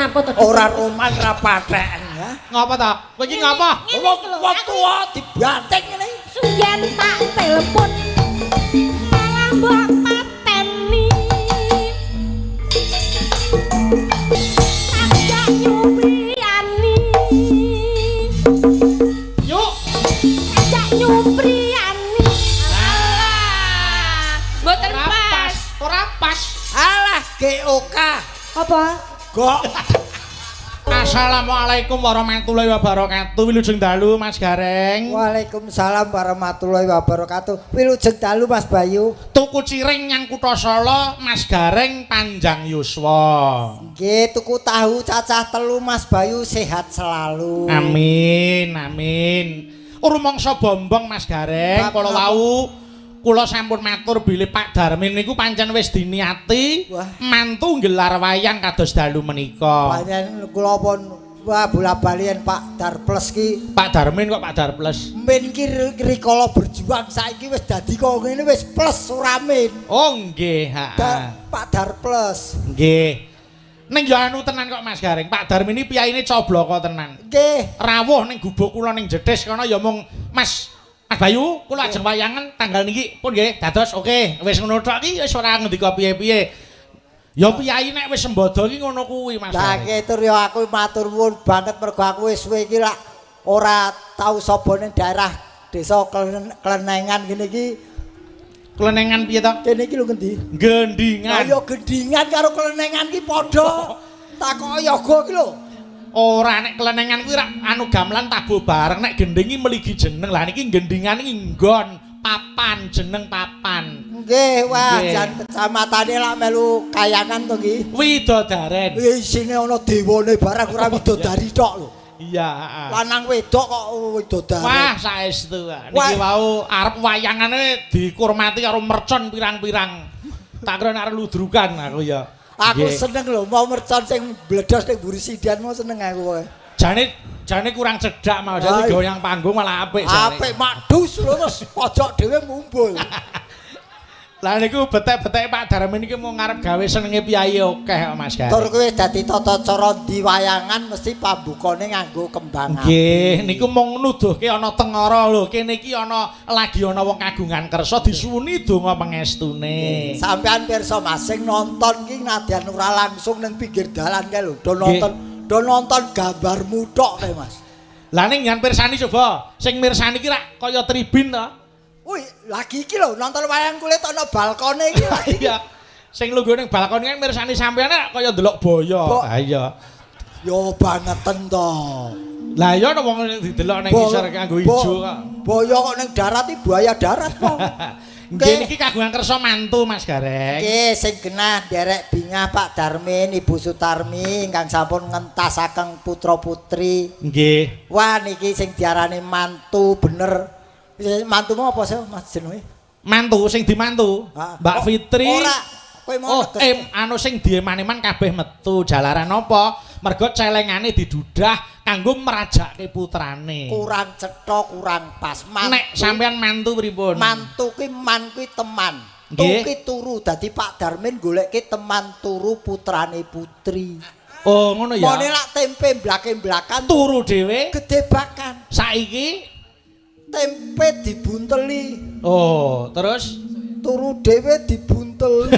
Napa to? Ora roman ra patheken ya. Ngapa to? Kowe iki ngapa? Wong tuwa dibanting ngene. Suyen tak telepon malah mbok pateni. Tak nyupriani. Yuk. Tak nyupriani. Alah. Mboten pas. Ora pas. Alah GOK. Apa? Gok. Assalamualaikum warahmatullahi wabarakatuh. Wilujeng dalu Mas Gareng. Waalaikumsalam warahmatullahi wabarakatuh. Wilujeng dalu Mas Bayu. Tuku ciring nyang Kutha Solo, Mas Gareng panjang yuswa. Nggih, tuku tahu cacah telu Mas Bayu sehat selalu. Amin, amin. Rumangsa bombong Mas Gareng, kala wau kula sampun matur bilih Pak Darmin niku pancen wis diniati mantu nggelar wayang kados dalu menika. Panjenengan kula pun wah bola-balian Pak Darples ki. Pak Darmin kok Pak Darples? Min ki rikala berjuang saiki wis dadi kok ngene wis plus ora min. Oh nggih, heeh. Pak Darples. Nggih. Ning yo anu tenan kok Mas Gareng. Pak Darmin iki piyaine cobloko tenan. Nggih. Rawuh ning gubuk kula ning Jedes kono ya mung Mas Bayu, kula ajeng wayangan tanggal niki pun nggih dados oke. Wis ngono tok iki wis ora ngendika piye-piye. Ya piyai nek wis sembodo iki ngono kuwi Mas. Lah ketur ya aku matur nuwun banget mergo aku wis suwe iki lak ora tau sapa ning daerah desa Klenengan ngene iki. Klenengan piye to? Kene iki lho ngendi? Gendingan. Ayo gendingan karo Klenengan ki padha. Takok yoga ki lho. Ora nek Klenengan kuwi anu gamelan tabuh bareng nek gendingi meligi jeneng. Lah niki gendingan iki nggon papan jeneng papan. Nggih, wah jan kecamatane lak melu kayangan to nggih. Widodaren. Isine ana dewane barang ora widodari tok lho. Iya, heeh. Lanang wedok kok widodari. Wah, saestu. Niki wau arep wayangane dikurmati karo mercon pirang-pirang. Tak kira nek ludrukan aku ya. Aku seneng lho mau mercon sing bledos ning mburi sidian mau seneng aku kowe. Jane kurang cedak mau dadi goyang panggung malah apik jane. Apik madus lho terus pojok dhewe mumbul. Lah niku betek-betek Pak Darmin iki mau ngarep gawe senenge piyai akeh kok Mas Gareng. Tur kowe dadi tata cara diwayangan mesti pambukane nganggo kembang api. Nggih, niku mung nuduhke ana tengara lho. Kene iki lagi ana wong kagungan kersa disuwuni donga pangestune. Sampean pirsa masing nonton ki nadyan ora langsung ning pinggir dalan kae lho. Do nonton gambarmu tok kae Mas. Lah ning ngan pirsani coba. Sing mirsani ki rak kaya tribun to. Wih, lagi iki lho nonton wayang kulit ana balkone iki lagi. Iya. Sing lungguh ning balkon kan mirsani sampeyan kaya ndelok boyo. Ha iya. Yo bangeten to. Lah ya ana wong didelok ning ngisor kanggo ijo kok. Boyo kok ning darat iki buaya darat kok. Nggih niki kagungan kersa mantu Mas Gareng. Nggih sing genah derek bingah Pak Darmin Ibu Sutarmi ingkang sampun ngentasaken putra-putri. Nggih. Wah niki sing diarani mantu bener. Mantumu apa sih Mas jenenge? Mantu sing dimantu. Mbak Fitri. Ora, kowe mau anu sing dieman-eman kabeh metu jalaran apa? Mergo celengane didudah kanggo merajakke putrane. Kurang cetha, kurang pas. Nek sampean mantu pripun? Mantu ki man kuwi teman. Tuki turu dadi Pak Darmin goleke teman turu putrane putri. Oh, ngono ya. Mone lak tempe blake-blakan turu dhewe gedebakan. Saiki tempe dibunteli. Oh, terus turu dhewe dibunteli.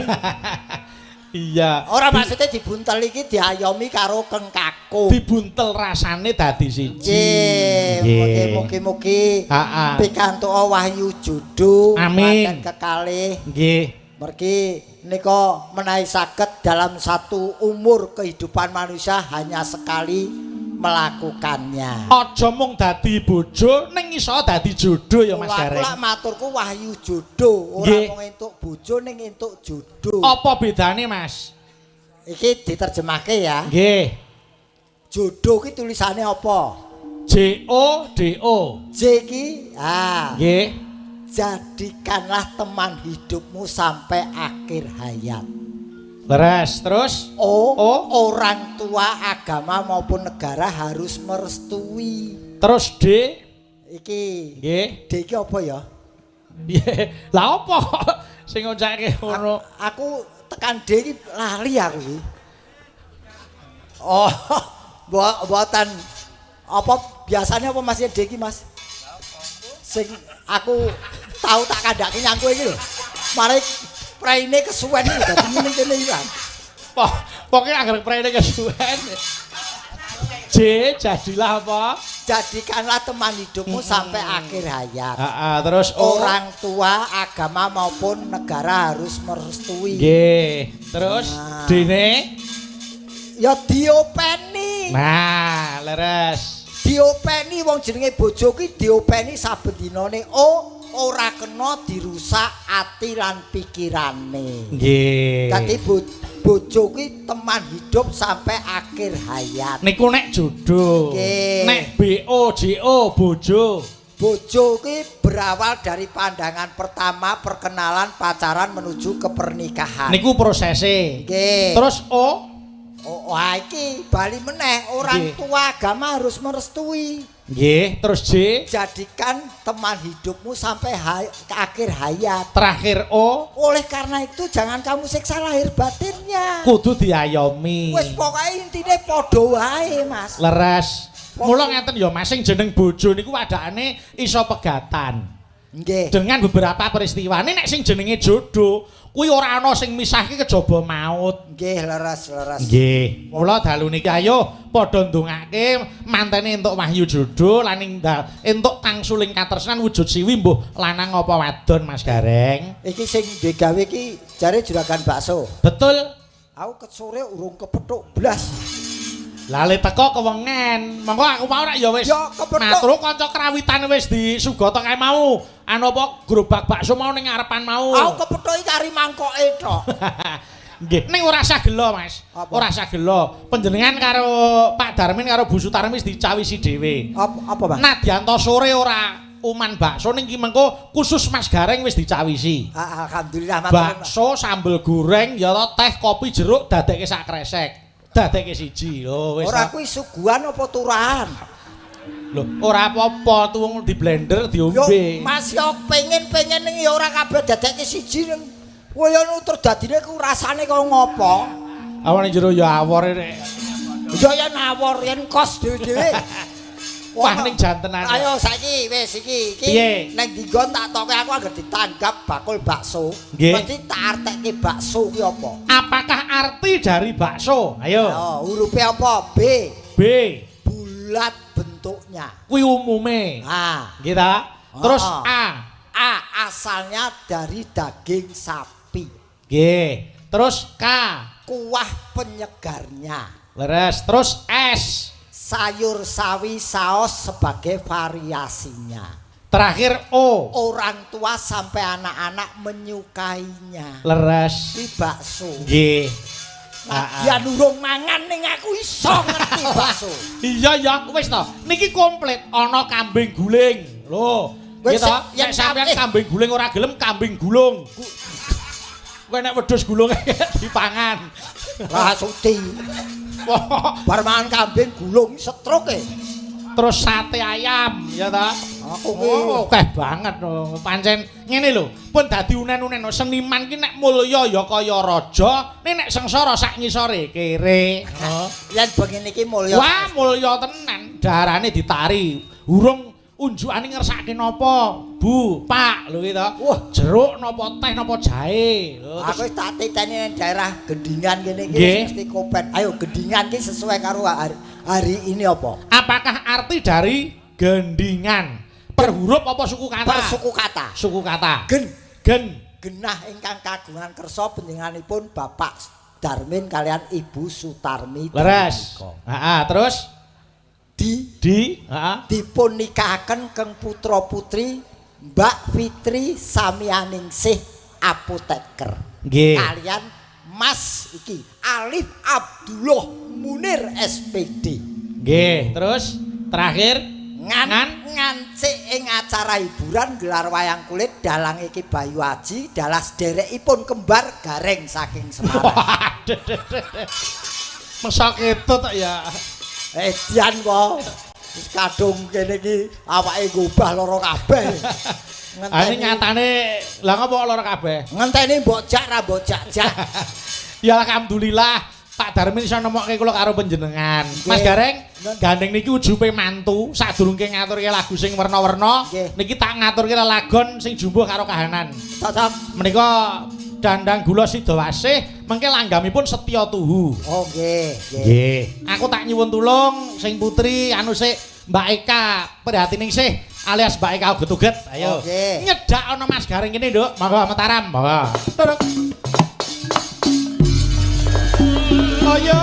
Iya. Ora maksudnya dibunteli iki diayomi karo kengkaku. Dibuntel rasane dadi siji. Nggih, mugi-mugi pikantuk wahyu jodoh amin kekalih. Nggih. Mergi nika menawi saged dalam satu umur kehidupan manusia hanya sekali melakukannya. Aja mung dadi bojo ning iso dadi jodoh ya Mas Gareng. Kula maturku wahyu jodoh, ora mung entuk bojo ning entuk jodoh. Apa bedane Mas? Iki diterjemahke ya. Nggih. Jodoh ki tulisane apa? J O D O. J ki nggih. Jadikanlah teman hidupmu sampai akhir hayat. Leres, terus orang tua, agama maupun negara harus merestui. Terus D iki nggih. D iki apa ya? Lah apa sing ngocake ngono? Aku tekan D iki lali aku iki. Oh, mboten. Apa biasanya apa Mas Yede iki, Mas? Sing aku tahu tak kandhake nyang kowe iki lho. Mari praine kesuwen iki dadi ngene kene iki kan. Pokoke anggere praine kesuwen. Jadilah apa? Jadikanlah teman hidupmu sampai akhir hayat. Terus orang tua, agama maupun negara harus merestui. Nggih. Terus dene ya diopeni. Nah, leres. Diopeni wong jenenge bojo ki diopeni saben dinane. Ora kena dirusak ati lan pikirane. Nggih. Dadi bojo ki teman hidup sampai akhir hayat. Niku nek jodoh. Nek BO bojo. Bojo ki berawal dari pandangan pertama, perkenalan, pacaran menuju ke pernikahan. Niku prosese. Nggih. Terus wah iki bali meneh orang tua agama harus merestui. Nggih, terus J. Jadikan teman hidupmu sampai ke akhir hayat. Terakhir Oleh karena itu jangan kamu siksa lahir batinnya. Kudu diayomi. Wis pokoke intine padha wae, Mas. Leres. Mula ngeten ya Mas sing jeneng bojo niku wadakane iso pegatan. Nggih. Dengan beberapa peristiwa. Nek sing jenenge jodoh kuwi ora ana sing misahke kejaba maut. Nggih, leres. Nggih. Mula dalu niki ayo padha ndongake mantene entuk wahyu jodoh lan entuk tangsuling katresnan wujud siwi mbuh lanang apa wadon Mas Gareng. Iki sing digawe iki jare juragan bakso. Betul. Aku kesore urung kepethuk blas. Lali teko kewengen. Monggo aku mau rak ya wis. Matur kanca krawitane wis disugata kae mau. Anu apa gerobak bakso mau ning ngarepan mau. Aku kepethuki kari mangkoke tok. Nggih, ning ora usah gelo, Mas. Ora usah gelo. Panjenengan karo Pak Darmin karo Bu Sutarmi wis dicawisi dhewe. Apa, Mas? Nadyanto sore ora uman bakso ning ki mengko khusus Mas Gareng wis dicawisi. Alhamdulillah matur. Bakso sambel goreng ya teh kopi jeruk dadekke sak kresek. Dadekke siji lho wis. Ora kuwi suguhan apa turahan? Lho, ora apa-apa tuwung di blender diombe. Yo Mas yo pengen ning ya ora kabeh dadekke siji ning. Kaya nutur dadine ku rasane kaya ngopo? Awane jero ya awor rek. Ya nawor yen kos dhewe-dhewe. Wah ning jantenan. Ayo saiki wis iki nek digon tak toke aku anggere ditanggap bakul bakso. Mesti tak artekke bakso ki apa? Apakah arti dari bakso? Ayo. Hurufe apa? B. Bulat bentuknya. Kuwi umume. Nggih ta? Terus A. Asalnya dari daging sapi. Nggih. Terus K. Kuah penyegarnya. Leres. Terus S. Sayur sawi saos sebagai variasinya. Terakhir O. Orang tua sampai anak-anak menyukainya. Leres. Kuwi bakso. Nggih. Dia nurung mangan ning aku iso ngerti bakso. Iya wis to. Niki komplit ana kambing guling. Lho, nggih to. Nek sampeyan kambing guling ora gelem kambing gulung. Kowe nek wedhus gulung dipangan. Lah suti. Bar mangan kambing gulung setruke. Terus sate ayam, ya ta? Aku ki akeh banget lho. Pancen ngene lho, pun dadi unen-unen seniman ki nek mulya ya kaya raja, nek sengsara sak ngisore kere. Yen bengi iki mulya. Wah, mulya tenan. Darane ditari. Urung unjukane ngersake napa, Bu, Pak, lho iki to. Jeruk napa teh napa jahe. Aku wis tak titeni nang daerah Gendingan kene iki mesti kopet. Ayo Gendingan ki sesuai karo hari ini apa? Apakah arti dari gendingan? Per huruf apa suku kata? Per suku kata. Suku kata. Gen. Genah ingkang kagungan kersa panjenenganipun Bapak Darmin kalian Ibu Sutarmi. Leres. Terus dipun nikahaken keng putra putri Mbak Fitri Samianingsih apoteker. Nggih. Kalian Mas iki Alif Abdullah Munir SPD. Nggih, terus terakhir ngancik ing acara hiburan gelar wayang kulit dalang iki Bayu Aji dalah sederekipun kembar Gareng saking Semarang. Masa ketut ya. Edian po. Wis kadung kene iki awake gobah lara kabeh. Ini nyatane lah ngopo lara kabeh? Ngenteni mbok jak ra mbok jak. Ya alhamdulillah Pak Darmin iso nemokke kula karo panjenengan. Mas Gareng, gandeng niki ujube mantu, sadurunge ngaturke lagu sing werna-werna, niki tak ngaturke lelagon sing jumbuh karo kahanan. Cocok. Menika Dandang Gula Sidawasih, mengke langgamipun Setya Tuhu. Oh nggih, Nggih. Aku tak nyuwun tulung sing putri anu sik Mbak Eka, prihatin sih alias Mbak Eka uget-uget. Ayo. Nyedak ana Mas Gareng kene, Nduk. Monggo Mataram, monggo. Turun. Ayo.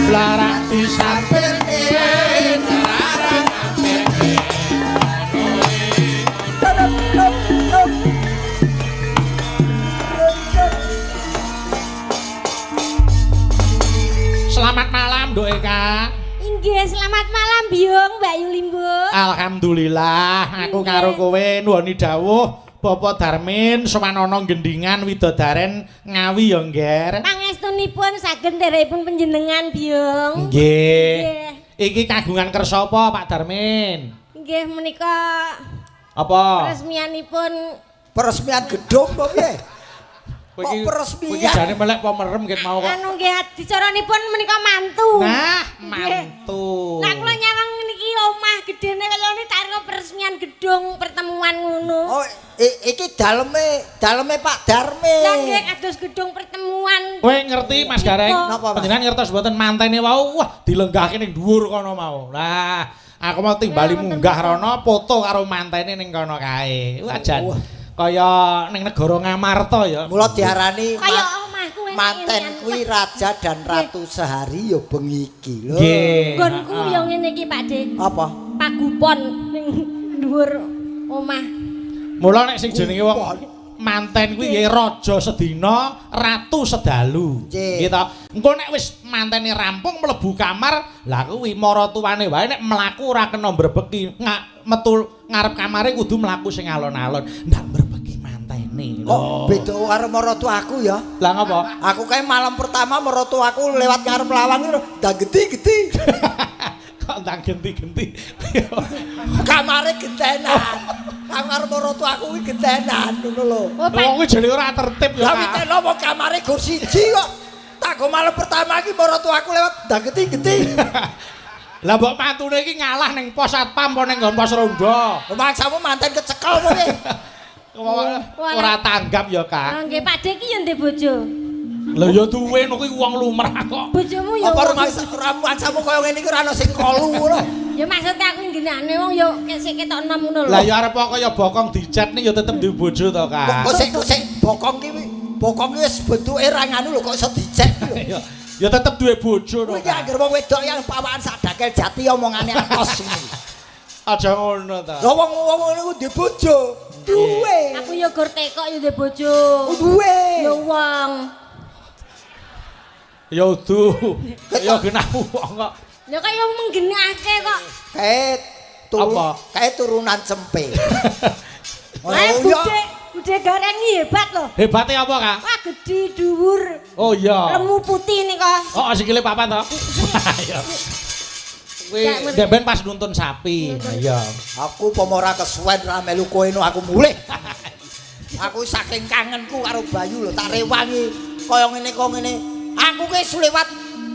Larak disapirke larak apirke Selamat malam Nduk Eka. Inggih, selamat malam Biung Mbak Yulimbo. Alhamdulillah aku karo kowe nuwuni dawuh Bapak Darmin sowanana gendingan widodaren Ngawi ya, Ngger. Pangestunipun saged nderekipun panjenengan, Biung. Nggih. Iki kagungan kersa apa, Pak Darmin? Nggih, menika Apa? Peresmian gedung apa piye? Kowe iki peresmian? kowe iki jane melek apa merem ket mau kok. Anu nggih, dicaranipun menika mantu. Nah, mantu. Lah kula nyawang niki omah gedene kaya ini taruh peresmian gedung pertemuan ngono. Oh, iki daleme Pak Darmin. Lah nggih kados gedung pertemuan. Kowe ngerti Mas Gareng? Napa, Mas? Panjenengan ngertos mboten mantene wau wah dilenggahke ning dhuwur kono mau. Lah, aku mau timbali munggah rono foto karo mantene ning kono kae. Wajan. Kaya ning negara Ngamarta ya. Mula diarani Kaya omahku ngene. manten kuwi raja dan ratu sehari ya bengi iki lho. Nggih. Nggonku ya ngene iki Pak Dik. Apa? Pagupon ning dhuwur omah. Mula nek sing jenenge wong manten kuwi nggih raja sedina, ratu sedalu. Nggih to. Engko nek wis mantene rampung mlebu kamar, lah kuwi maratuwane wae nek mlaku ora kena mbrebeki. Metu ngarep kamare kudu mlaku sing alon-alon. Ndak mbrebeki mantene. Kok beda karo maratuaku ya? Lah ngapa? Aku kae malam pertama maratuaku lewat ngarep lawang lho, ndak gedi-gedi. Kok ndang genti-genti. Kamare gentenan. Kamar maratuaku kuwi gentenan ngono lho. Oh, Wong kuwi jane ora tertib ya. Lah witene apa kamare gur siji kok. Tak go malam pertama iki maratuaku lewat ndak gedi-gedi. Lah mbok mantune iki ngalah ning pos satpam apa ning nggon pos ronda. Maksamu manten kecekel kowe. Ora tanggap ya, Kak. Ah nggih Pak Dik iki ya ndek bojo. Lah ya duwe kuwi wong lumrah kok. Bojomu ya. Apa rumahmu kaya ngene iki ora ana sing kolu ngono. Ya maksud aku ngenane wong ya sik ketok enom ngono lho. Lah ya arep kaya bokong dicat nih ya tetep duwe bojo to, Kak. Kok sik bokong ki wis bentuke ra nganu lho kok iso dicek lho. Ya tetep duwe bojo to. Kuwi anggere wong wedok yang pawakan sadakel jati omongane atos ngono. Aja ngono ta. Lah wong ngene ku duwe bojo. Duwe. Aku ya gur tekok ya ndek bojo. Duwe. Ya wong. Ya udu. Ya genah wong kok. Ya kaya menggenake kok. Kae turunan cempe. Lah Bude Gareng hebat loh. Hebate apa, Kak? Wah gede dhuwur. Oh iya. Lemu putih nih kok. Oh sikile papan to. Ayo. Kuwi ben pas nuntun sapi. Iya. Aku pemora kesuwen ra melu koeno aku mulih. Aku saking kangenku karo Bayu lho tak rewangi kaya ngene kok ngene. Aku ki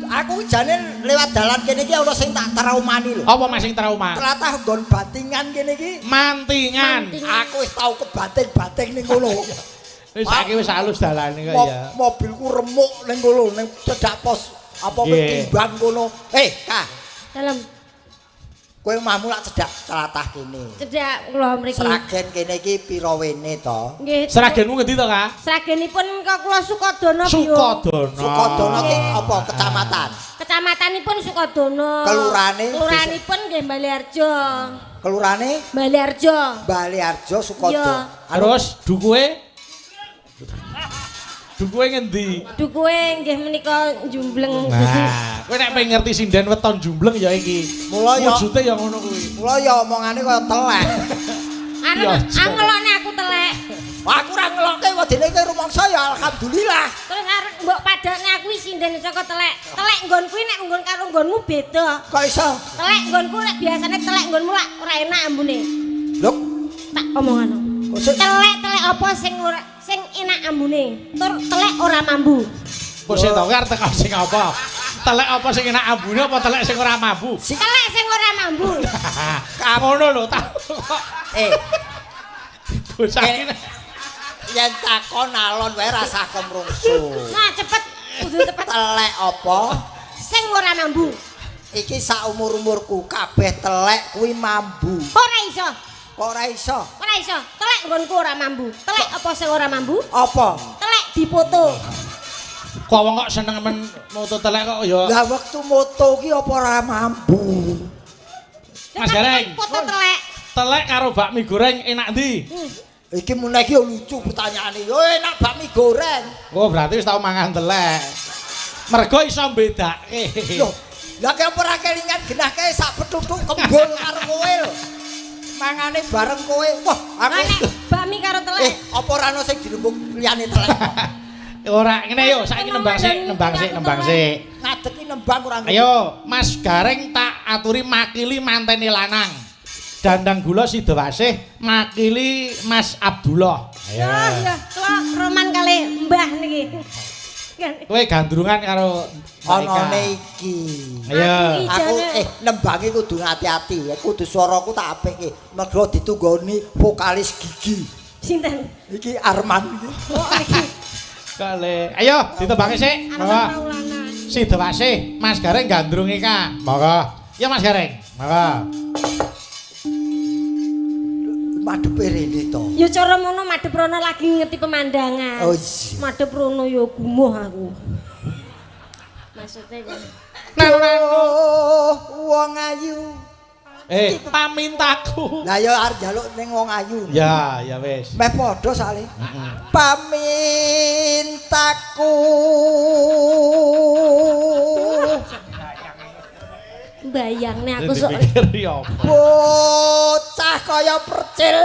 aku jane lewat dalan kene iki ana sing tak traumani lho. Apa Mas sing trauma? Ternyata nggon batingan kene iki. Mantingan. Aku wis tau kebating-bating ning kono. Wis saiki wis halus dalane kok ya. Mobilku remuk ning kono ning cedhak pos apa ketimbang kono. Kak. Dalem. Kowe omahmu lak cedhak tlatah kene. Cedhak kula mriki. Sragen kene iki pira wene to? Nggih. Seragenmu ngendi to, Kak? Sragenipun kok kula Sukodono Biung. Sukodono. Sukodono ki apa kecamatan? Kecamatanipun Sukodono. Kelurahanipun nggih Baliharjo. Kelurahane Baliharjo. Baliharjo Sukodono. Terus dukuhe? Dukuhe ngendi? Dukuhe nggih menika jumbleng. Nah, kowe nek pengen ngerti sinden weton jumbleng ya iki. Mula ya wujude ya ngono kuwi. Mula ya omongane kaya telek. Angelone aku telek. Aku ora ngelokke wedine iki rumangsa ya alhamdulillah. Terus arep mbok padane aku sinden saka telek. Telek nggon kuwi nek nggon karo nggonmu beda. Kok iso? Telek nggonku nek biasane telek nggonmu lak ora enak ambune. Lho, Tak omongan. kok Telek apa sing enak ambune? Tur telek ora mambu. Kok sing to arep teko sing apa? Telek apa sing enak ambune apa telek sing ora mambu? Telek sing ora mambu. Ngono lho tak. Bocah iki yen takon alon wae rasa kemrungsu. Nah, cepet, kudu cepet. Telek apa? Sing ora mambu. Iki sak umur-umurku kabeh telek kuwi mambu. Ora iso. Kok ora iso? Ora iso. Telek nggonku ora mambu. Telek apa sing ora mambu? Apa? Telek dipoto. kok wong kok seneng men moto telek kok ya. Lah wektu moto ki apa ora mambu? Mas Gareng. Foto telek. Telek karo bakmi goreng enak ndi? Iki meneh iki lucu pertanyaane. Yo enak bakmi goreng. Oh, berarti wis tau mangan telek. Mergo iso mbedake. Lho, lah kaya ora kelingan genahke sak petutuk kembul karo kowe lho. Mangane bareng kowe. Wah, aku Nek bakmi karo telek. apa ora ono sing dirembuk liyane telek. Ora ngene yo, saiki nembang sik. Ngadeg ki nembang ora ngerti. Ayo, Mas Gareng tak aturi makili manteni lanang. Dandang gula Sidewasih makili Mas Abdullah. Ayo. Ya, tua roman kali Mbah niki. Kowe gandrungan karo Onone iki. Ayo. Aku nembangi kudu hati-hati. Kudu swaraku tak apikke. Mergo ditunggoni vokalis Gigi. Sinten? Iki Arman iki. Oh, iki. Kale. Ayo ditembake sik. Monggo. Sidewasih Mas Gareng gandrungi ka. Monggo. Ya Mas Gareng. Monggo. Madhepe rene to. Ya cara mono madhep rono lagi ngerti pemandangan. Oh iya. Madhep rono ya gumuh aku. Maksudnya kan. Nano. Wong ayu. Pamintaku. Lah ya arep njaluk ning wong ayu. Ya, ya wis. Meh padha sale. Pamintaku. Bayangne aku sok bocah kaya percil.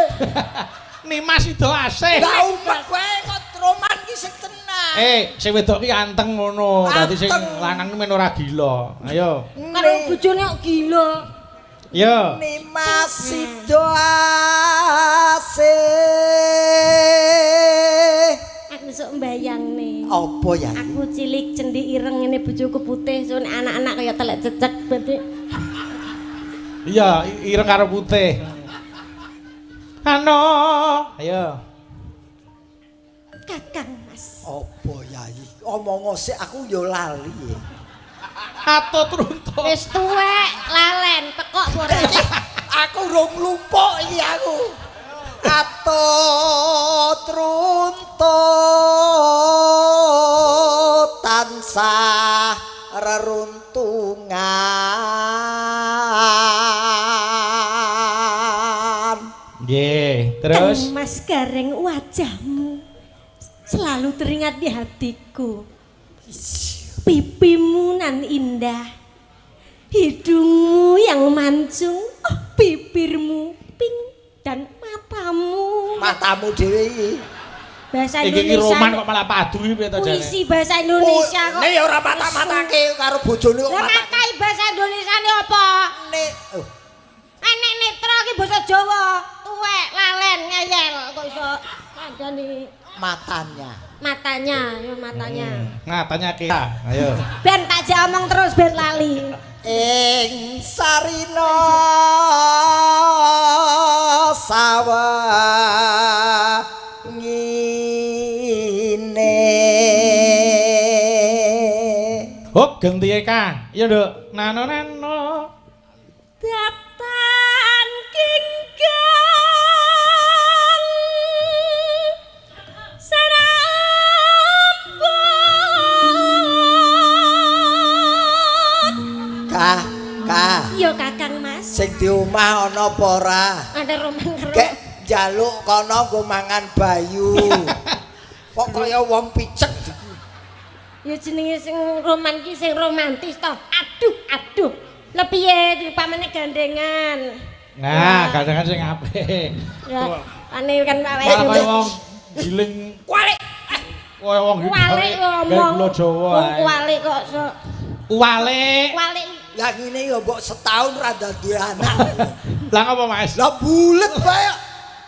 Nimas Sidewasih. Lah umek wae kok roman ki sing tenan. Sing wedok ki anteng ngono. Dadi sing Anteng. lanang men ora gila. Ayo. karo bojone kok gila. Yo. Nimas Sidewasih. Aku sok mbayangne. Apa ya? Aku cilik cendi ireng ngene bojoku putih, so anak-anak kaya telek cecek berarti. Iya, ireng karo putih. Ano. Ayo. Kakang Mas. Apa yai? Omong sik aku ya lali. Atut runtut. Wis tuwek, lalen, pekok ora. Aku rung lupa iki aku. Atut runtut tansah reruntungan. Nggih, terus Kang Mas Gareng wajahmu selalu teringat di hatiku. Pipimu nan indah, hidungmu yang mancung, bibirmu pink dan matamu Dhewe iki. bahasa iki Indonesia. roman kok malah padu iki piye to jane? Puisi bahasa Indonesia kok. Nek ya ora mata-matake karo bojone kok Lah mata. matai bahasa Indonesia ini apa? Nek Enek netro iki basa Jawa, tuwek, lalen, ngeyel kok iso kandhani matanya. matanya, ya matanya. Ngatanya kita. Ayo. Ben tak jak omong terus ben lali. Ing sarina sawah ngine. Hop genti ka. Ya nduk. Nano nano. Datan kingkang Kah. Iya Kakang Mas. Sing di omah ana apa ora? Ada roman karo. Kek njaluk kono nggo mangan bayu. Kok kaya wong picek. Ya jenenge sing roman ki sing romantis to. Aduh. Lah piye pamane gandengan. Nah, kadang-kadang sing apik. Ya ane kan Malah kaya wong giling Kualik. kaya wong iki. Kualik ngomong. Gula Jawa. Wong kualik kok so. Kualik. Kualik. Lah ngene ya mbok setahun ra dadi anak. Lah ngapa Mas? Lah bulet bae.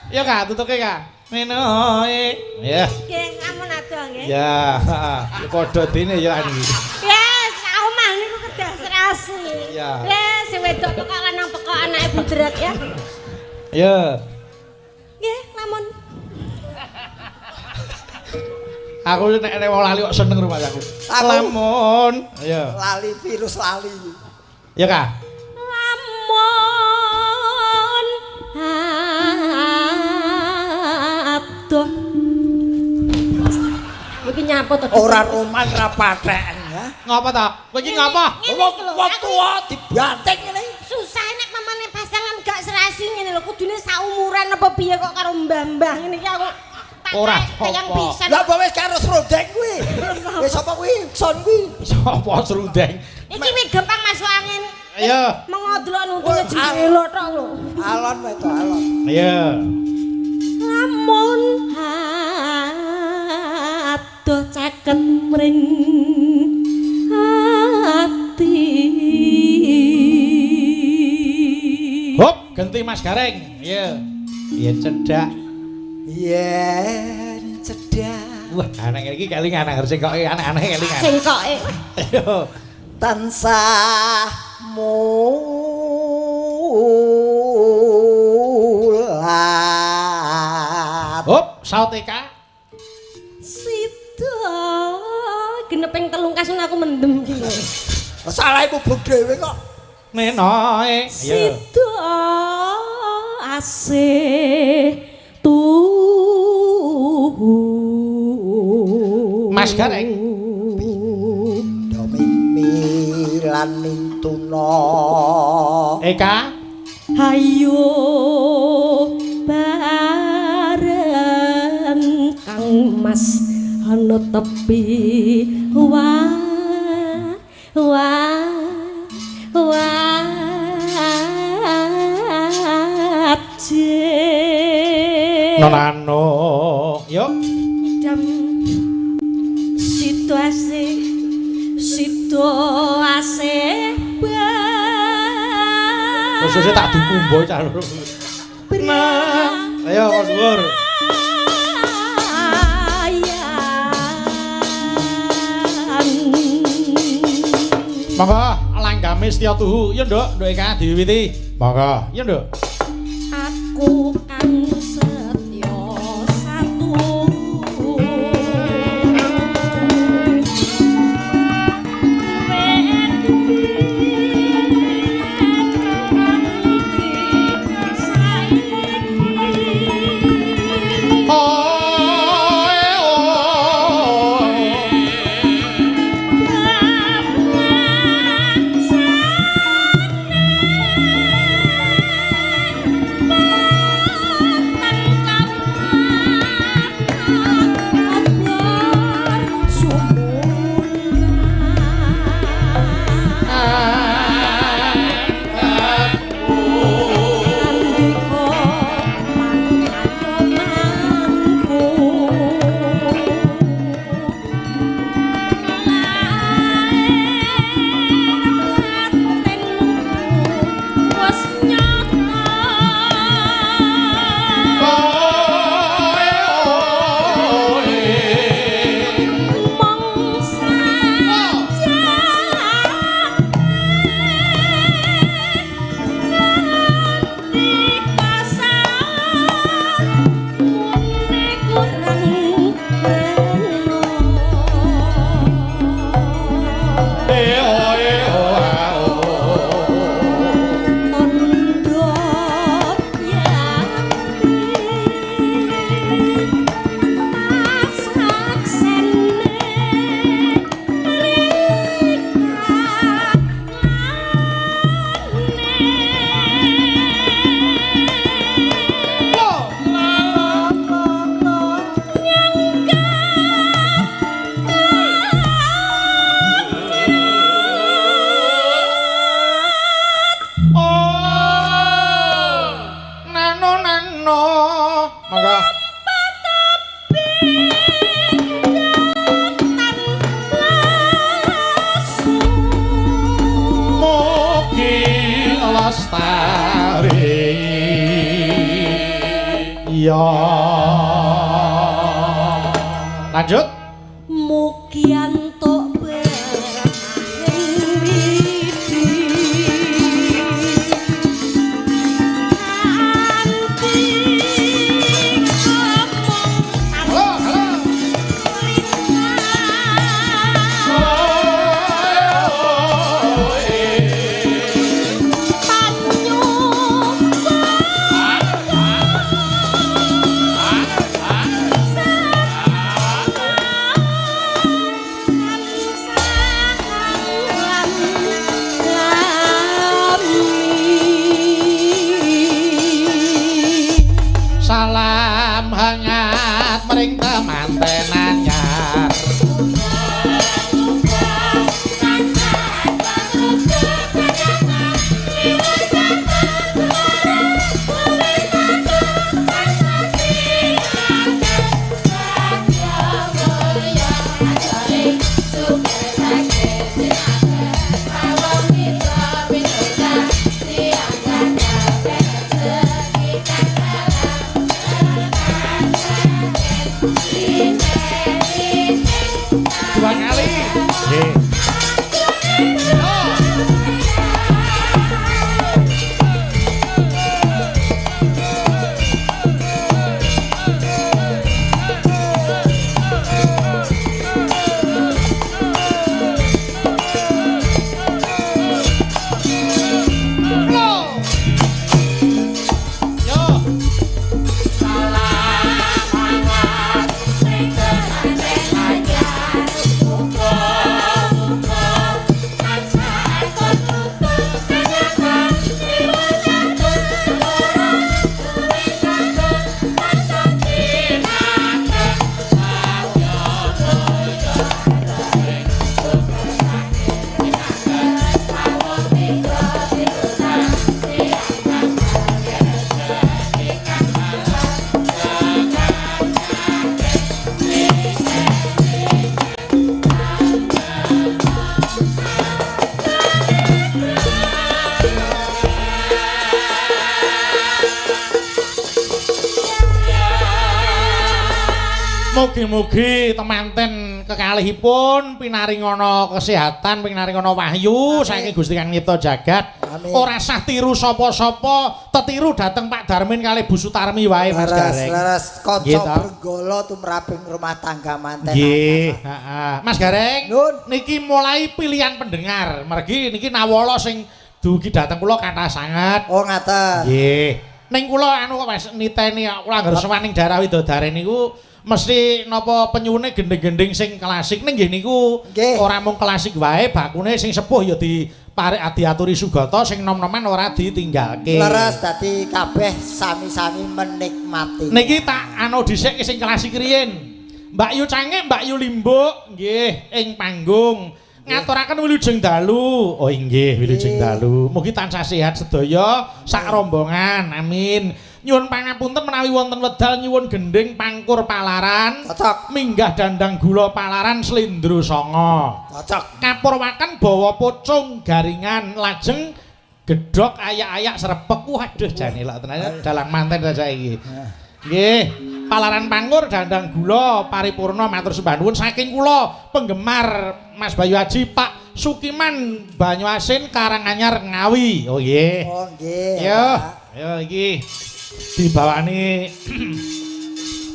Ya Kak, tutuke Kak. Menoe. Ya. Nggih, ampun adoh nggih. Ya, heeh. Padha dene ya iki. Yes, omah niku kedah serasi. Ya. Yes, sing wedok pekok lanang pekok anake budrek ya. Ya. Nggih, lamun. Aku nek wong lali kok seneng rumah aku. Aku- Lamun. Ya. Lali virus lali. Ya Kak. Lamun adoh. Iki nyapa to? Ora roman ra patheken ya. Ngapa ta? Kowe iki ngapa? Wong tuwa dibanting ngene. Susah nek mamane pasangan gak serasi ngene lho, kudune saumuran apa piye kok karo mbah-mbah ngene iki aku tak Ora kayang apa. pisan. Lah wis karo srondeng kuwi. Wis sapa kuwi? Son kuwi. Sapa serundeng? Iki wis gampang masuk angin. Ayo. Mengodlok nuntune jelo tok lho. Alon wae to alon. Ayo. Lamun adoh caket mring ati. Hop, ganti Mas Gareng. Iya. Iya cedak. Yen cedak Wah, anak iki kelingan anak sing kok anak-anak kelingan. Sing koke. Ayo. tansah mulat. Hop, sauteka. Sida geneping telung kasun aku mendem ki lho. Salah ibu dhewe kok. Menoe. Ayo. Sida asih tuhu. Mas Gareng. Do mimi lan mintuna. Eka. Hayo bareng Kang Mas ana tepi wah Nonano. Yo. Dam situasi Khususnya tak dukumbo cah loro. Ayo kok dhuwur. Monggo langgame setya tuhu. Ya Nduk, Nduk Eka diwiwiti. Monggo. Ya Nduk. Aku kang setya satu iya. Lanjut. Mugi antuk berahing widi kanthi ngomong salam hangat mring temanten anyar. Dua kali. Nggih. Mugi-mugi temanten kekalihipun pinaringana kesehatan, pinaringana wahyu saking Gusti Kang Nyipta Jagat. Amin. Ora sah tiru sapa-sapa, tetiru dhateng Pak Darmin kalih Bu Sutarmi wae Mas Gareng. Leres kanca Nggih, toh. bergala tumraping rumah tangga manten. Nggih, heeh. Mas Gareng, Nun. niki mulai pilihan pendengar. Mergi niki nawala sing dugi dhateng kula kathah sanget. Oh ngaten. Nggih. Ning kula anu kok wis niteni kula anggere sewaning daerah Widodaren niku mesti napa penyuwune gending-gending sing klasik ning nggih niku Nggih. ora mung klasik wae bakune sing sepuh ya diparek diaturi sugata sing nom-noman ora ditinggalke. Leres dadi kabeh sami-sami menikmati. Niki tak anu dhisik sing klasik riyin. Mbak Yu Cange, Mbak Yu Limbuk nggih ing panggung ngaturaken wilujeng dalu. Oh inggih wilujeng dalu. Mugi tansah sehat sedaya sak rombongan. Amin. Nyuwun pangapunten menawi wonten wedal nyuwun gending pangkur palaran. Cocok. Minggah dandang gula palaran Slendro Songo. Cocok. Kapurwaken bawa pocong garingan lajeng gedhok ayak-ayak srepek. Waduh jane lak tenan dalang manten saja iki. Nggih, palaran pangkur dandang gula paripurna matur sembah nuwun saking kula penggemar Mas Bayu Aji Pak Sukiman Banyuasin Karanganyar Ngawi. Oh nggih. Oh nggih. Yo, yo iki dibawani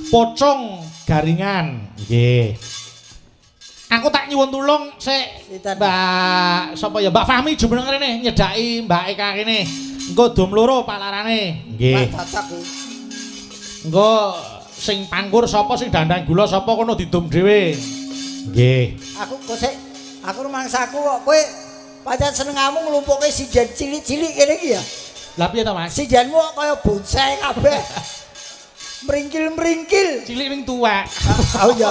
pocong garingan. Nggih. Aku tak nyuwun tulung sik Sinten? Mbak sapa ya Mbak Fahmi jumeneng rene nyedaki Mbak Eka kene. Engko dom loro palarane. Nggih. Wah cocok iki. Engko sing pangkur sapa sing dandang gula sapa kono didum dhewe. Nggih. Aku kok sik aku rumangsaku kok kowe pancen senengamu nglumpuke sijen cilik-cilik kene iki ya. Lah piye to Mas? Sijenmu kok kaya bonsai kabeh. Meringkil-meringkil. Cilik ning tuwek. Oh ya.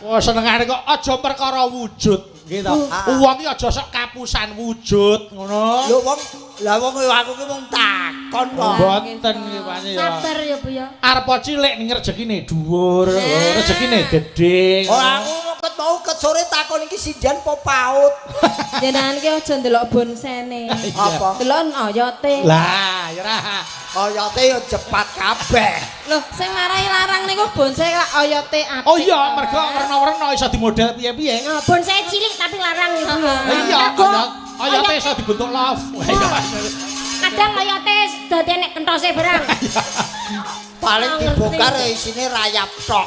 Wah senengane kok aja perkara wujud nggih to. Wong iki aja sok kapusan wujud ngono. Lho wong aku ki mung takon kok. Mboten iki Pak ya. Sabar ya Bu ya. Arep cilik ning rezekine dhuwur, rezekine gedhe. Oh aku ket mau ket sore takon iki sindian apa paut. Jenengan ki aja ndelok bonsene. Apa? Delok oyote. Lah, ya ra. Oyote yo cepat kabeh. Loh, sing marai larang niku bonsai lak oyote apik. Oh iya, mergo werna-werna iso dimodel piye-piye. Nah, bonsai cilik tapi larang itu. Iya, oyote iso dibentuk love. Kadang oyote dadi nek kentose barang. Paling dibongkar ya isine rayap tok.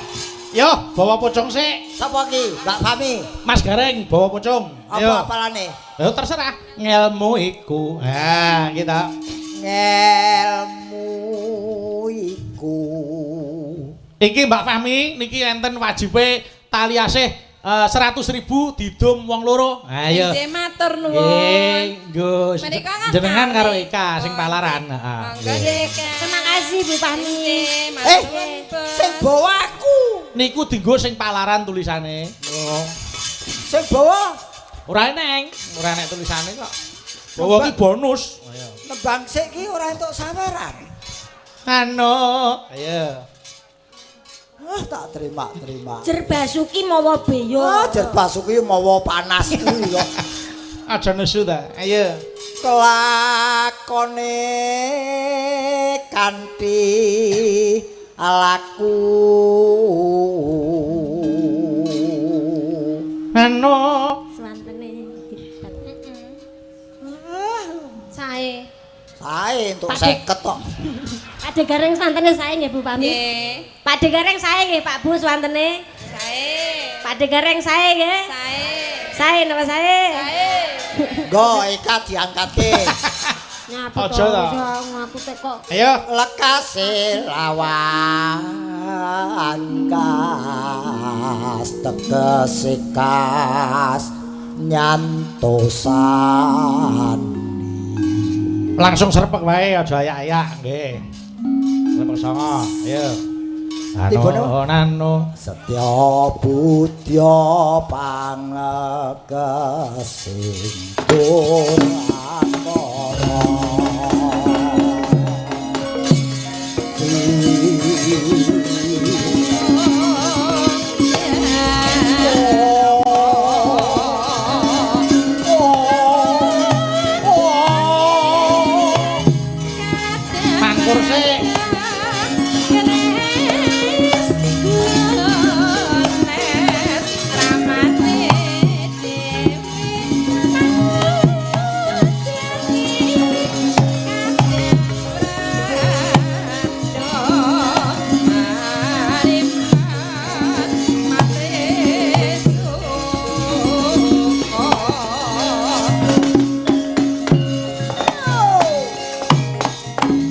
Yo, bawa pocong sik. Sapa ki? Mbak Fami. Mas Gareng bawa pocong. Apa apalane? Yo terserah. Ngelmu iku. Nah, kita. Ngelmu iku. Iki Mbak Fahmi niki enten wajibe tali asih 100.000 didum wong loro. Ayo. Nggih matur nuwun. Nggih, Gus. Menika kan Jenengan kami. karo Eka sing palaran. Heeh. Nggih. Terima kasih Bu Fahmi. Sing bawa aku. Niku dienggo sing palaran tulisane. Oh. Sing bawa Ora eneng, ora enek tulisane kok. Bawa ki bonus. Ayo. nembang sik ki ora entuk saweran. Anu, ayo. Tak terima. Jer Basuki mawa beyo. Jer Basuki mawa panas kuwi kok. Aja nesu ta. Ayo. Kelakone kanthi alaku. Anu. Swantene dibat. Sae. Sae entuk 50 kok. Pak Degareng swantene sae nggih Bu Pami. Nggih. Pak Degareng sae nggih Pak Bu swantene. Sae. Pak Degareng sae nggih. Sae. Sae napa sae? Sae. Nggo Eka diangkatke. Nyapa Aja ta. Ngaku teko. Ayo. Lekase lawan kas tegese kas nyantosan. Langsung serpek wae aja ayak-ayak nggih. Serpek songo. Ayo. Tibone. Nano. Setya budya pangegesing durakara. Mangkur sik.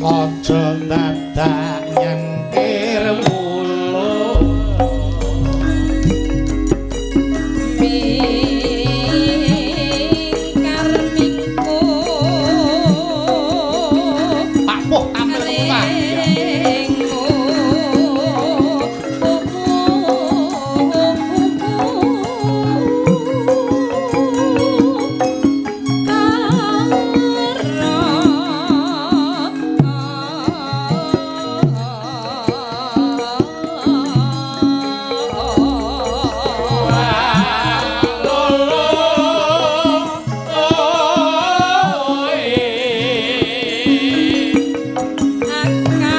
Aja dadak nyentir mulo. Pak Poh tampil muka. Akan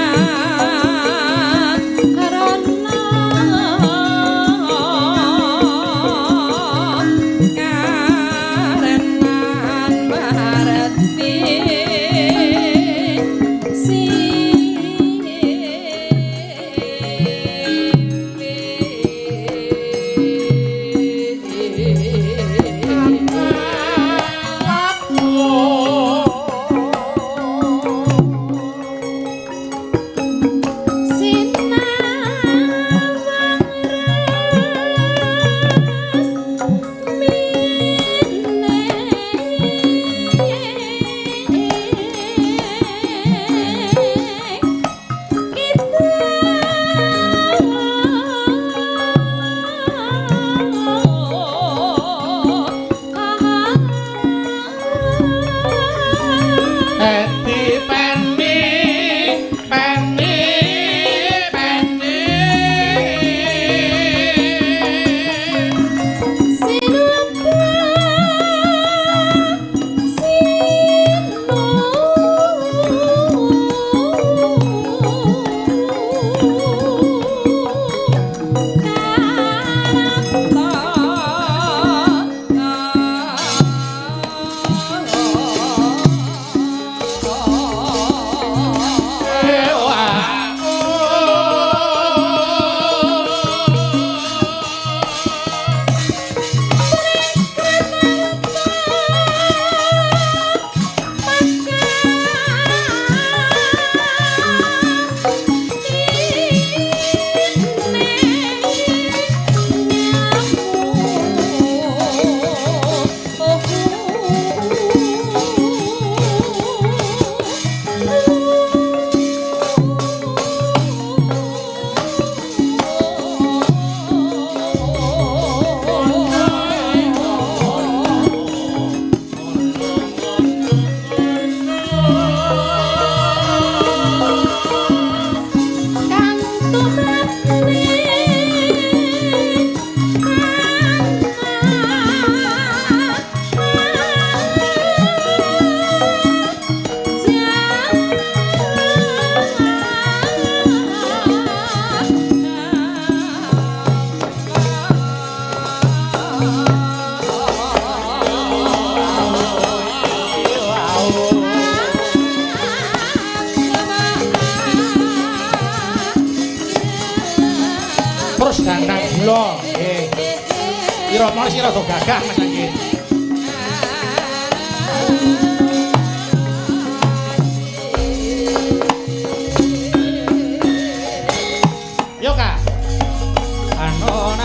Dandang gula. Nggih. Irama sira rada gagah Mas nggih. Yo Kak. Anon.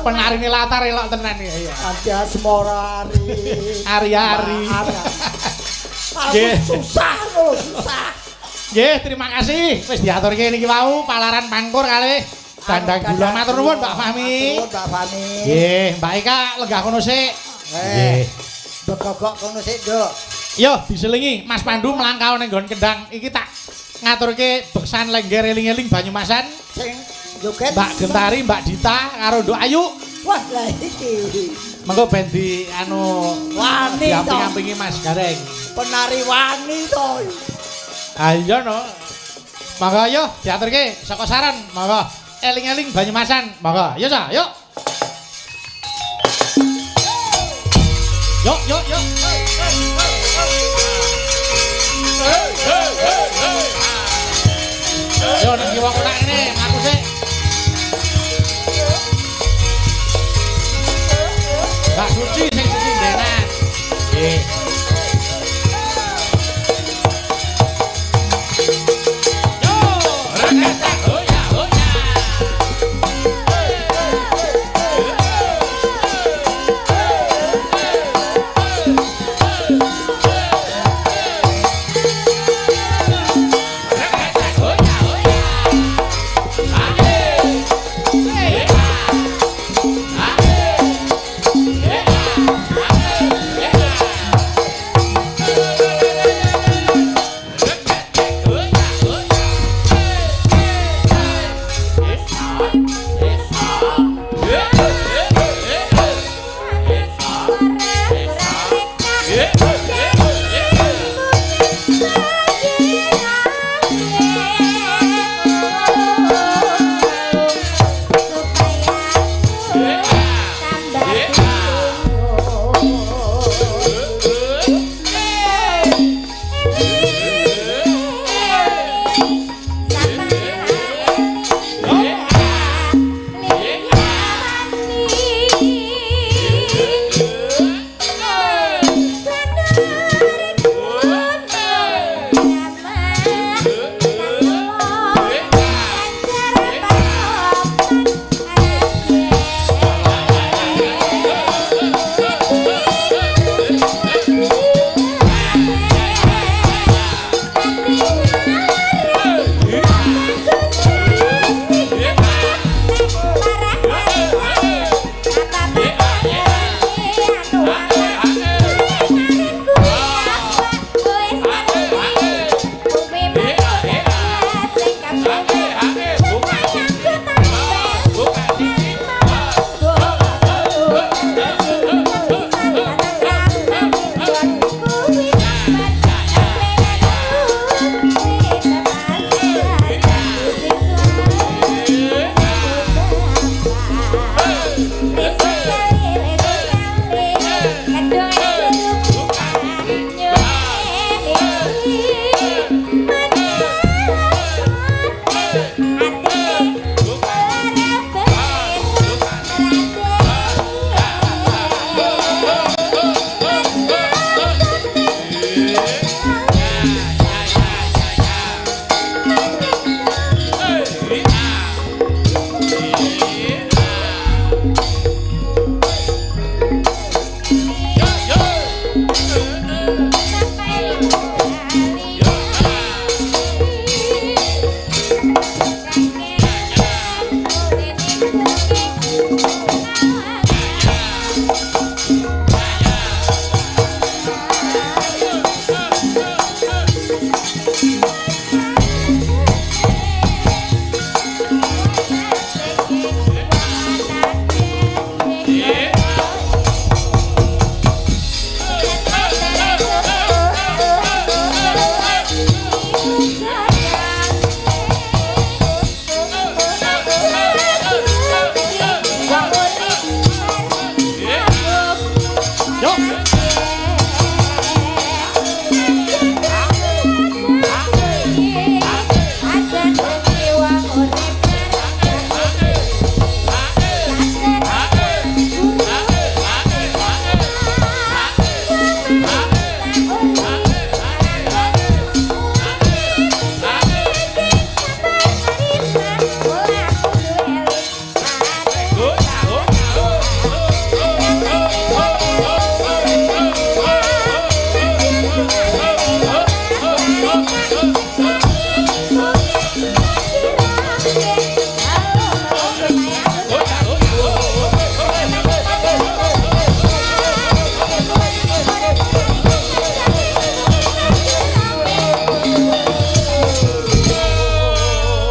Penari latar elok tenan ya. Ada semora Ari-ari. Nggih. Susah lho, susah. Nggih, terima kasih wis diaturke niki wau palaran pangkur kalih Dandang Gula. Matur nuwun Mbak Fahmi. Matur Mbak Fahmi. Nggih, Mbak Ika lenggah kono sik. Nggih. Begogok kono sik, Nduk. Yo, diselingi Mas Pandu melangkah ning nggon kendang iki tak ngaturke beksan lengger eling-eling Banyumasan. Sing joget Mbak Gentari, Mbak Dita karo Nduk Ayu. Wah, lah iki. Mengko ben di anu wani to. diamping-ampingi Mas Gareng. Penari wani to. Ayo no. Monggo ayo diaturke saka saran. Monggo eling-eling Banyumasan. Monggo. Yo sa, yuk. Yuk, yuk, yuk. Yo nek kiwa kotak ngene, aku sik. Mbak Suci sing suci ndenan. Nggih. Yo, rakasa hoya hoya. Rakasa hoya hoya.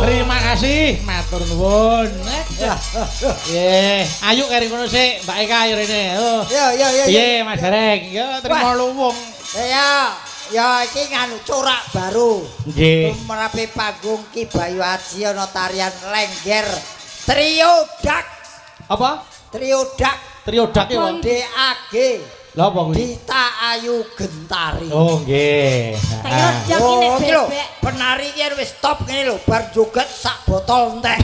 Terima kasih, matur nuwun. Nggih, ayo kari kono sik, Mbak Eka ayo rene. Ya. Piye Mas Gareng? Ya terima luwung. Ya iki nganu corak baru. Nggih. Tumrape panggung Ki Bayu Aji ana tarian Lengger Trio Dak. Apa? Trio Dak. Trio Dak iki wong. DAG. Lha apa kuwi? Dita Ayu Gentari. Oh nggih. Trio Dak iki nek iki lho, bebek. penari iki wis stop ngene lho, bar joget sak botol entek.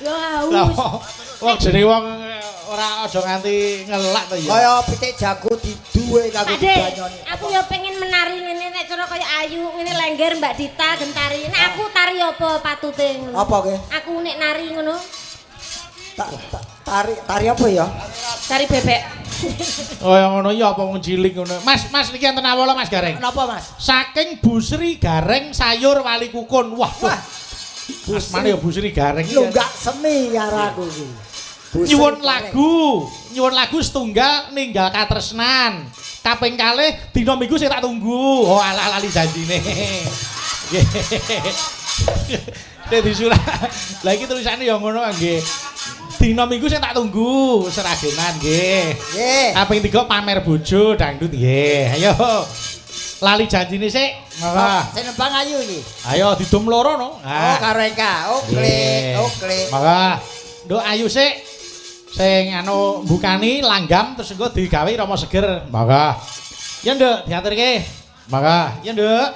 Yo Lah, haus. wong jenenge wong ora aja nganti ngelak to ya. Kaya pitik jago diduwe kanggo Pakde, dibanyoni. aku yo pengen menari ngene nek cara kaya Ayu ngene Lengger Mbak Dita Gentari. Nek aku tari apa patute ngono? Apa ke? Aku nek nari ngono, Tari apa ya? tari bebek. Oh yang ngono ya apa wong cilik ngono. Mas niki enten awala Mas Gareng. Kenapa, Mas? Saking Busri Gareng sayur wali kukun. Wah. Mas mana ya Busri Gareng iki. Lho enggak seni karo aku iki. Nyuwun lagu setunggal ninggal katresnan. Kaping kalih dina minggu sing tak tunggu. Oh alah lali janjine. Nggih. Nek disurat. Lah iki tulisane ya ngono nggih. Dina minggu sing tak tunggu seragenan nggih. Nggih. Kaping 3 pamer bojo dangdut nggih. Ayo. Lali janjine sik. Maka. Sing nembang Ayu iki. Ayo didum loro no. Oh karo Eka. Klik. Maka. Nduk Ayu sik. Sing anu mbukani langgam terus engko digawe rama seger. Maka. Ya Nduk, diaturke. Maka. Ya Nduk.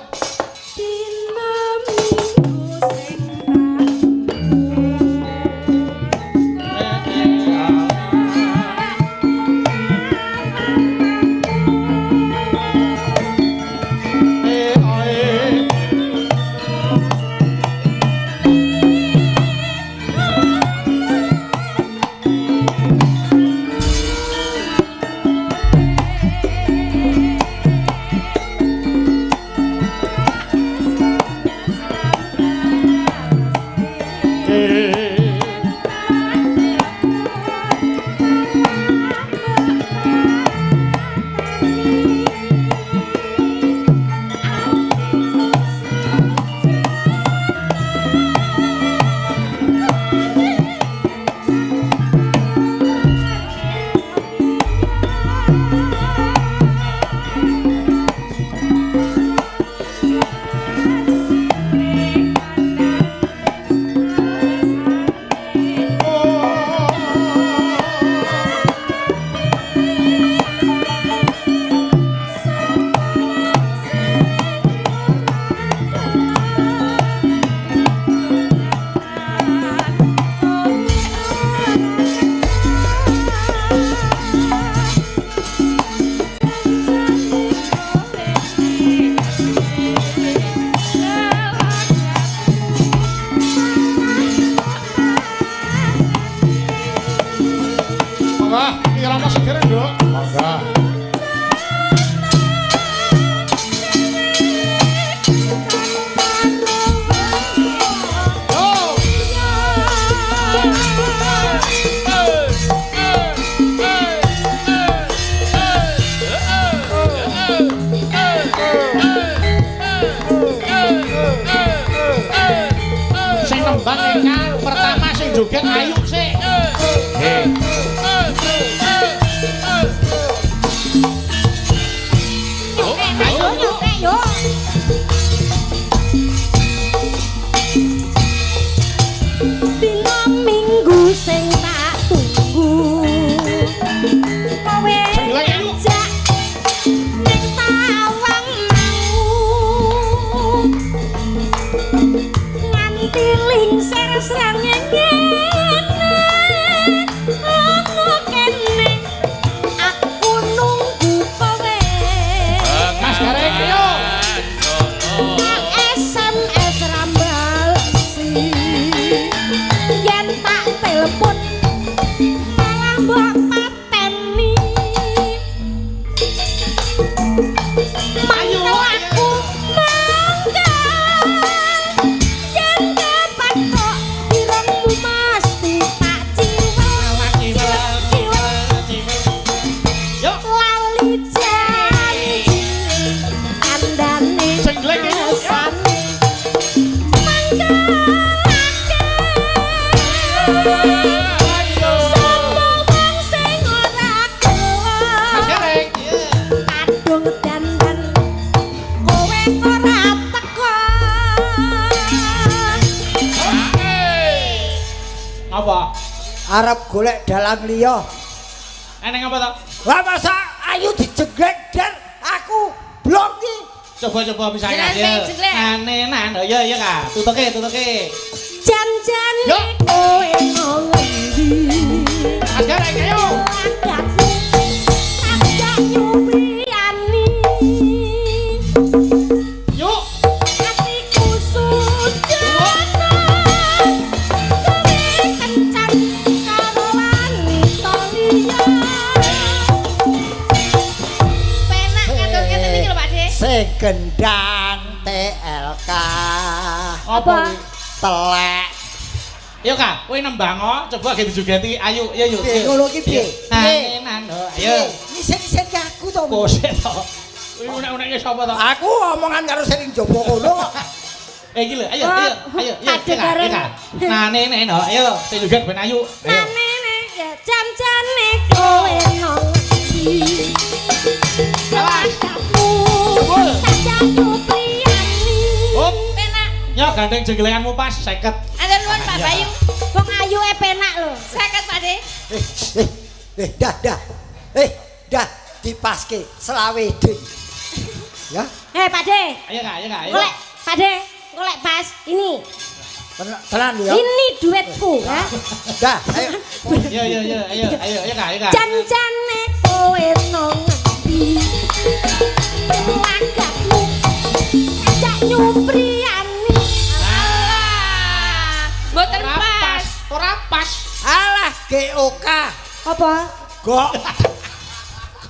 joget ayu sik. Dina minggu sing tak tunggu kowe ajak ning tawang mau nganti lingser srengenge ono kene aku nunggu kowe Mas Gareng yo. SMS rambal yen tak telepon malah mbok pateni mayu aku mangga yen dapat kok direngmu Mas Apa? Arep golek dalang liya. Eneng apa to? Lah masa ayu dijeglek dan aku blok iki. Coba misalnya Jelas, jelas. Anenan. Ya ya Kak. Tutuke. Jan-jan Yo. kowe nang endi? Mas Gareng ayo. Langgatmu tak nyuwiyani. Yuk. Hatiku sudah kencan karo wanita liya. Penak ngadol ngeten iki lho Pak De. Sing gendang TLK. Apa? Telek. Yo Kak, kowe nembang coba ge dijogeti. Ayo, yuk. Piye ngono ki piye? Anenan. Ayo. Isen-isen aku to. Kose to. Kuwi unek-uneke sapa to? Aku omongan karo sing jopo kono. Iki lho, ayo. Ade karo- Nenen, ayo. Sing joget ben ayo. Ayo. Anene ya jam-jane kowe nang endi? Langgatmu tak nyuwiyani. Hop. Penak. Yo gandeng jenggelenganmu pas 50. Ada nuwun Pak Bayu. Wong ayu penak lho. 50 Pak De. Dah dipaske selawe ding. Ya, Pak De. Ayo Kak. Golek Pak De, golek pas ini. tenan ya. Ini duitku, ya. Dah, ayo. Ayo Kak. Jan-jane kowe nang endi? Langgatmu tak nyuwiyani. Alah, mboten pas. Ora pas. Alah GOK. Apa? Gok.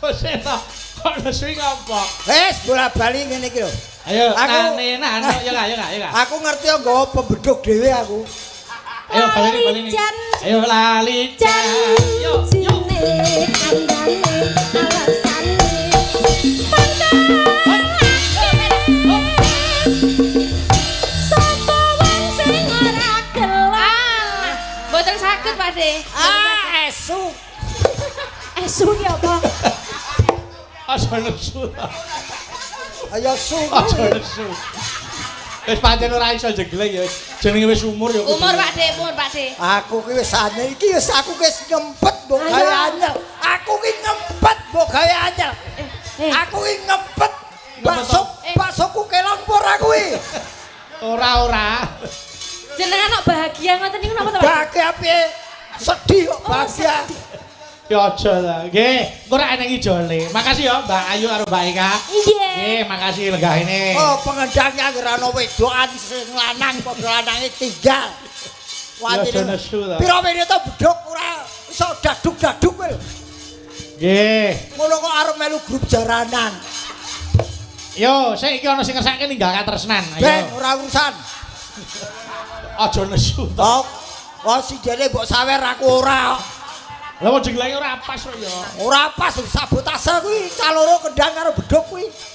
Kose to. Kok nesu ngopo? Wes bola-bali ngene iki lho. Ayo, Aku- nanenan. Yo Kak. Aku ngerti nggawa pembedhuk dhewe aku. Ayo baleni. Ayo lali Jan Yo. jine kandhane alasane. Sapa wong sing ora gelem? Mboten saged, Pak De. Esu. Esu ki apa? Aja nesu. Ayo su. Aja nesu. Wis pancen ora iso jegleng ya. Jenenge wis umur ya. Umur Pak De, umur Pak De. Aku ki wis ane iki wis aku wis ngempet mbok Ayo. gawe anyel. Aku ki ngempet mbok gawe anyel. Aku ki ngempet. Baksoku kelempur aku ki. Ora. Jenengan kok bahagia ngoten niku napa to, Pak? Bahagia piye? Sedih kok bahagia. Ya aja lah. Nggih, engko ora eneng ijole. Makasih ya Mbak Ayu karo Mbak Eka. Nggih. Nggih, makasih lenggahine. Oh, pengendangnya ora ana wedokan sing lanang padha lanange tinggal. Ya aja nesu ta. Piro meneh to bedhok ora iso daduk-daduk kowe. Nggih. Ngono kok arep melu grup jaranan. Yo, sik iki ana sing ngersake ninggal katresnan. Ben Ayo. ora urusan. Aja nesu ta. Oh, si dene mbok sawer aku ora. Lah wong jenglenge ora pas kok ya. Ora pas sabotase kuwi caloro kendang karo